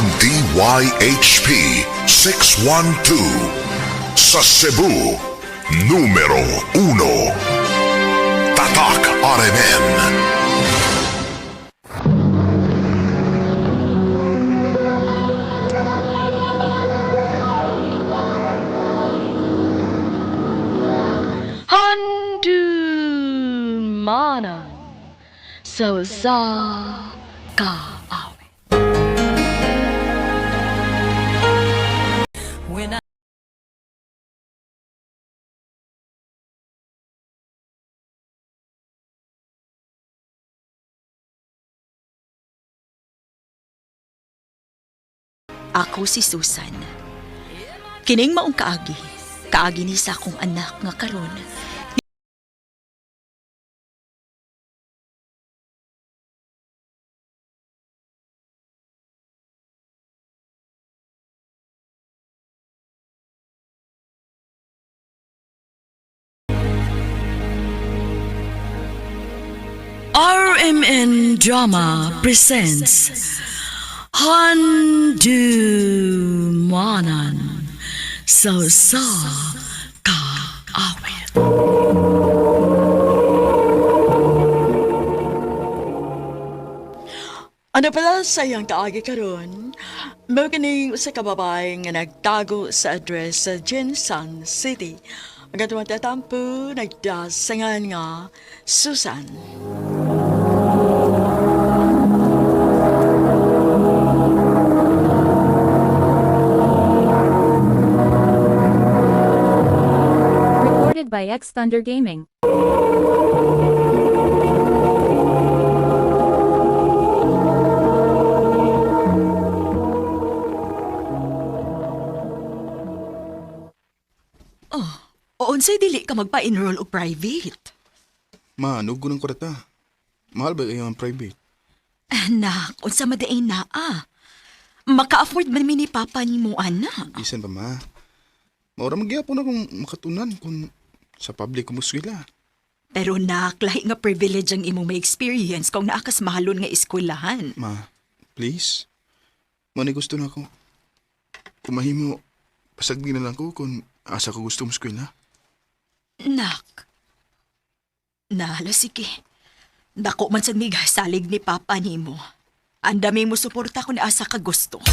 ang DYHP 612 sa Cebu, numero 1. Tatak RMN. Mana so sa ka awe. When I Ako si Susan. Kining maong kaagi. Kaagi ni sa akong anak nga karon. RMN Drama presents Handumanan so sa ka awit. Ano pala sayang kaagi karon? Mao kining usa ka babae nga nagtago sa address sa Jinsan City. Ang atong tatampo nagdasangan nga Susan. Recorded by X Thunder Gaming. O unsay dili ka magpa-enroll o private? Ma, nugo ng kurata. Mahal ba kayo ang private? Anak, unsa madaay naa? Maka-afford man mi ni papa ni mo ana. Isan pa, ma. Maura magyapon akong makatunan kung sa public kumuswila. Pero nak, lahi nga privilege ang imong may experience kung naakas mahalon nga eskwelahan. Ma, please. Mani gusto na ako. Kung mahimo, pasagdi na lang ko kung asa ko gusto mo eskwela. Nak. Nala, sige. Dako man sa mig salig ni papa ni mo. Ang dami mo suporta kung asa ka gusto.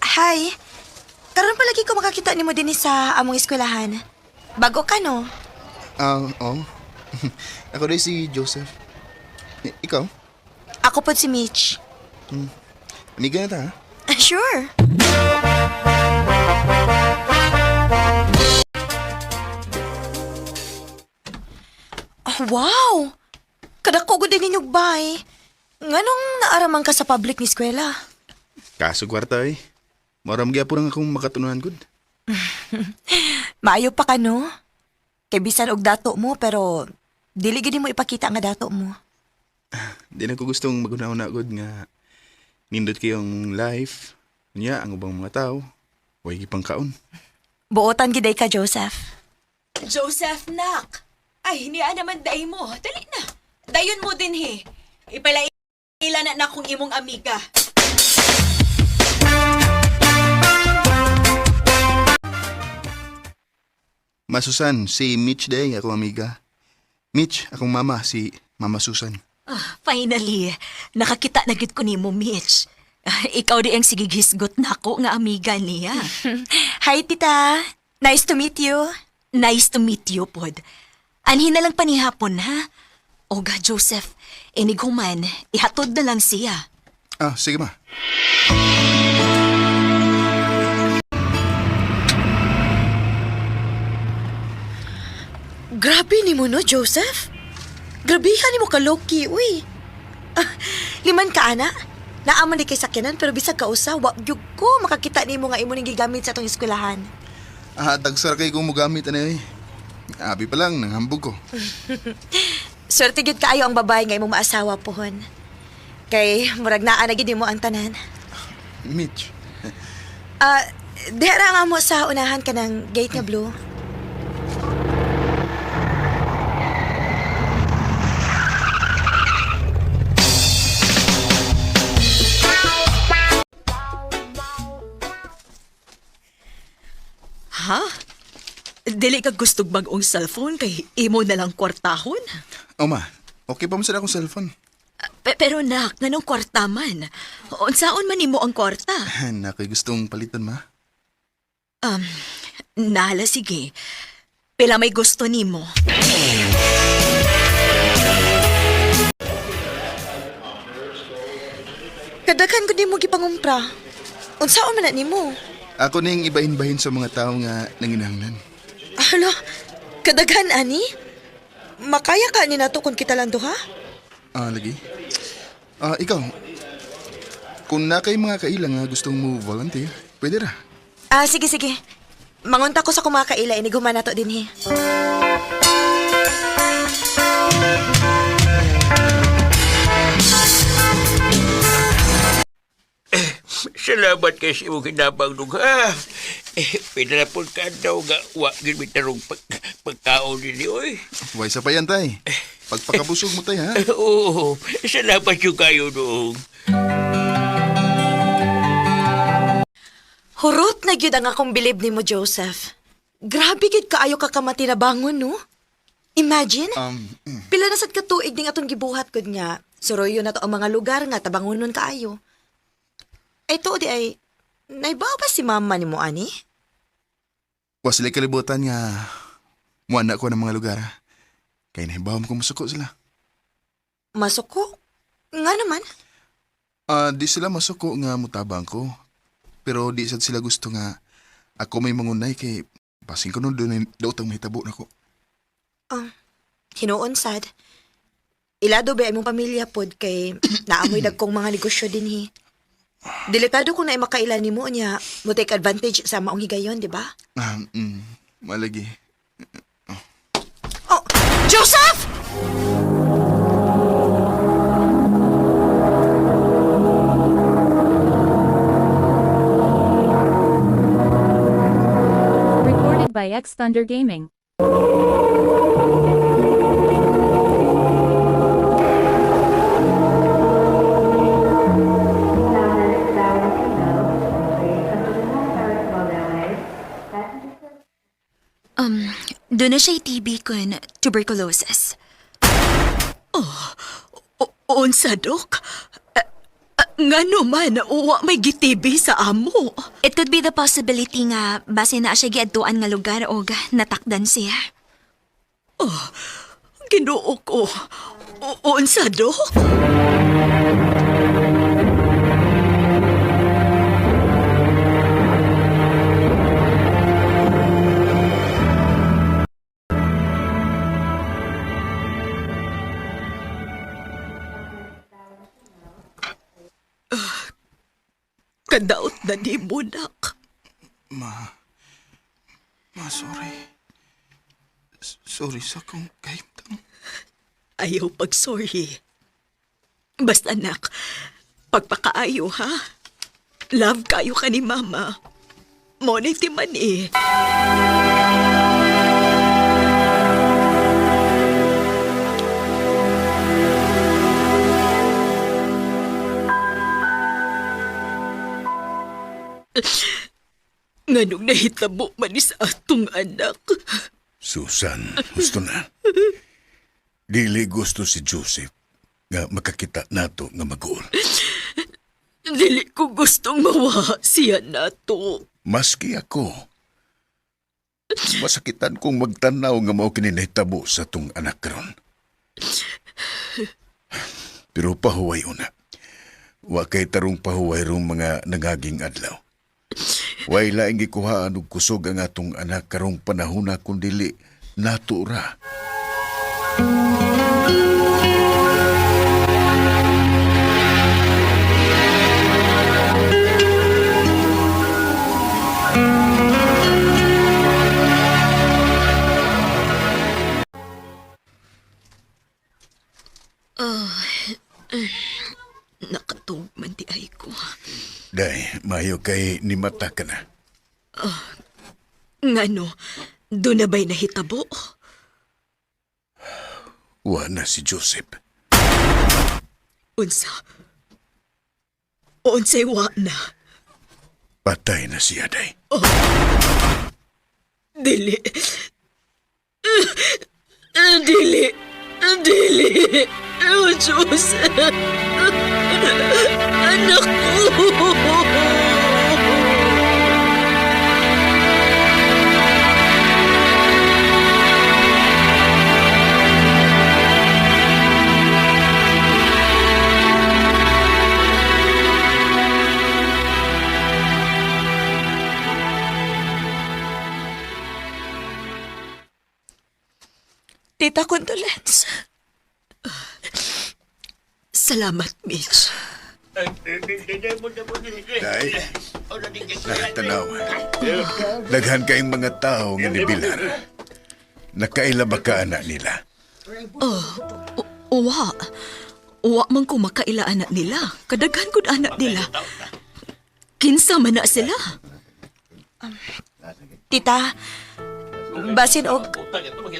Hi. Karon pa lagi ko makakita nimo dinhi sa among eskwelahan. Bago ka no? Oo. Ako rin si Joseph. Ikaw? Ako po si Mitch. Amiga na ta, ha? Sure. Oh, wow! Kadako gud din ninyog bay. Nganong naaraman ka sa public ni eskwela? Kaso kwarta eh. Maura magyapon akong makatunan gud. Maayo pa ka no? Kay bisan og dato mo pero dili gid mo ipakita nga dato mo. Di na ko gustong magunahon gud nga nindot kayong life. Niya ang ubang mga tao. Huwag ipang kaon. Buotan giday ka, Joseph. Joseph, nak. Ay, niya naman day mo. Dali na. Dayon mo din, he. Ipalaila na akong imong amiga. Ma Susan, si Mitch day, ako amiga. Mitch, akong mama, si Mama Susan. Finally, nakakita na gid ko nimo, Mitch. Ikaw di ang sigigisgot na ako nga amiga niya. Hi, tita. Nice to meet you. Nice to meet you, pod. Anhin na lang panihapon, ha? Oga, Joseph, iniguman, ihatod na lang siya. Sige ma. Grabe ni mo no, Joseph. Grabihan ni mo ka, Loki, uy. Liman ka, ana? Naaman di kay sakyanan pero bisag ka usa, wag gyud ko makakita nimo nga imo ning gigamit sa atong eskwelahan. Tagsar kay kong mugamit ano eh. Abi pa lang, nanghambog ko. Swerte gyud kaayo ang babae nga imong maasawa pohon. Kay murag naa na gyud mo ang tanan. Mitch. Dihara nga mo sa unahan ka ng gate nga blue. Dili ka gustong bagong cellphone kay imo na lang kwartahon. O ma, okay pa mo sa akong cellphone. Pero nak, nanong kwarta man? Unsaon man imo ang kwarta? Na ko'y gustong palitan ma. Nala sige. Pila may gusto nimo. Kadaghan ko nimo gipangumpra. Unsaon man na nimo? Ako ning ibahin-bahin sa mga tao nga nanginahanglan. Hala, kadaghan ani? Makaya ka ni nato kung kita lang duha? Lagi. Ikaw. Kung na kay mga kailang nga gustong mo volunteer, pwede ra. Sige, sige. Mangunta ko sa kumakaila, iniguman na to din Salamat kay si mong hinabang nung ha. Pinalapon ka daw nga wagin mitarong pagkaon nini, oy. Huwag sa pa yan, tay. Pagpakabusog mo, tay, ha? Oo, salamat yung kayo noong. Hurot na gyud ang akong bilib nimo, Joseph. Grabe gid kaayo ka kamati na bangon, no? Imagine, pila na sad ka tuig ding atong gibuhat gud nga. Suroyo na to ang mga lugar nga tabangonon kaayo. Ay to di ay, naibaw ba si mama ni mo, ani? Huwag sila kalibutan nga muana ko ng mga lugar. Kaya nahibaw mo kung masuko sila. Masuko? Nga naman. Di sila masuko nga mutabang ko. Pero di sad sila gusto nga ako may mangunay kay pasing ko nun doon daw tang mahitabo na ko. Hinuon sad. Ilado ba imong pamilya pod kay naamoy dagkong mga negosyo dinhi. Delikado kung na makailan nimo niya mo take advantage sa maong higayon, di ba? Malagi. Oh, Joseph! Recorded by X Thunder Gaming. Doon na siya'y TB kun tuberculosis. Unsa, Dok? Nga naman, uwa may gitibi sa amo. It could be the possibility nga base na siya giadtuan nga lugar o natakdan siya. Ginoo ko. Unsa, Dok? Kadaot na ni mo, nak. Ma, sorry. Sorry sa kong kahimtang. Ayaw pag-sorry. Basta, nak, pagpakaayo, ha? Love kayo ka ni Mama. Monity man eh. Nganong nahitabo man ni sa atong anak. Susan, gusto na. Dili gusto si Joseph nga makakita nato nga mag-uol. Dili ko gustong mawa siya nato. Maski ako. Masakitan kong magtanaw nga mao kini nahitabo sa tong anak karon. Pero pahuway una. Wa kay tarong pahuway rong mga nangaging adlaw. Way laing gikuhaan og kusog ang atong anak karong panahon na kundili nato ra. Nakatug man di ay ko. Day, mayo kay ni mata ka na. Ngano, doon na ba'y nahitabo? Wa na si Joseph. Unsa? Unsay wa na? Patay na siya, day. Dili. Dili. Dili. Oh, Joseph. Anak ko. Tita, condolence. Salamat, Mitch. Day, tanaw. Daghan kayong mga tao nga nibilar. Nakaila ba ka anak nila? Uwa. Uwa man ko makaila anak nila. Kadaghan ko anak nila. Kinsa man na sila. Tita, basin og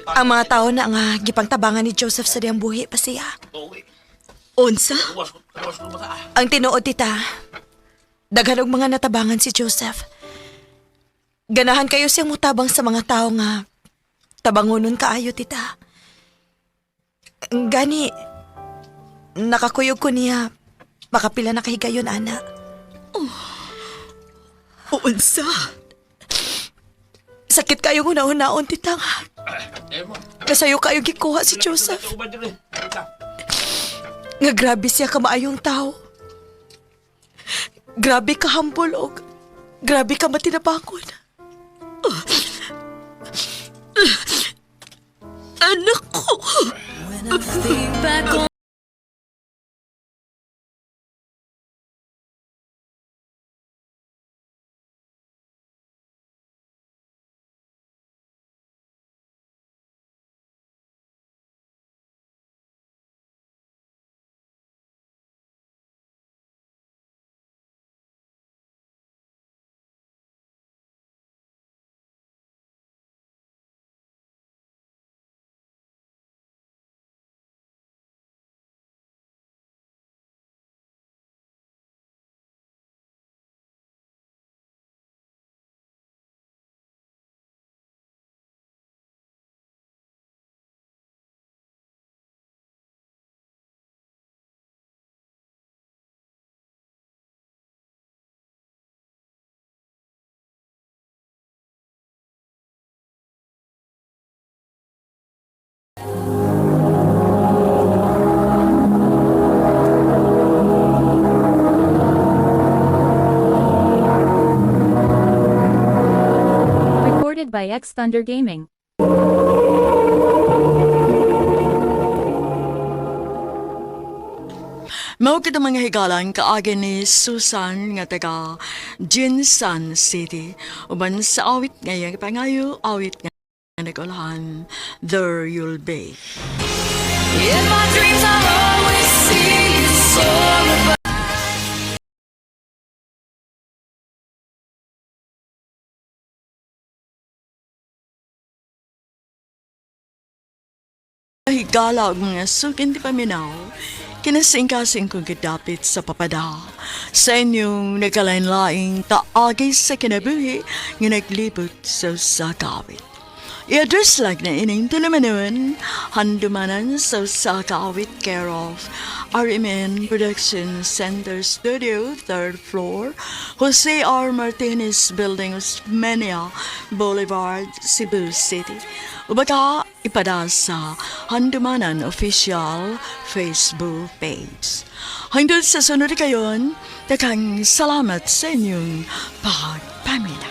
ang mga tao na nga gipangtabangan ni Joseph sa diyang buhi pa siya. Unsa? Ang tinuod, tita, daghan og mga natabangan si Joseph. Ganahan kayo siyang mutabang sa mga tao nga tabangonon kaayo, tita. Gani, nakakuyog ko niya makapila na kahigayon, ana. Unsa? Sakit kayo una-unaon, tita nga. Kasayo kayo gikuha si Joseph. Nga grabe siya ka maayong tao. Grabe ka humble o grabe ka matinabangon. Anak ko. Recorded by X Thunder Gaming. Mao kita mga higalan kaagi ni Susan nga taga Jinsan City. Uban sa awit ngayang pangayo, awit nga nagulahan, There You'll Be. In my dreams I'll always sing this song about higala og mga sukin di paminaw, kinasing-kasing kong kadapit sa papada. Sa inyong nagkalain-laing taagi sa kinabuhi nga naglibot sa sakawit. I-address lang na ining tulumanon, handumanan sa sakawit care of RMN Production Center Studio, 3rd floor, Jose R. Martinez Building, Osmeña Boulevard, Cebu City. Ubaga ipada sa Handumanan Official Facebook page. Hanggang sa sunod kayon, daghang salamat sa inyong pagpamilya.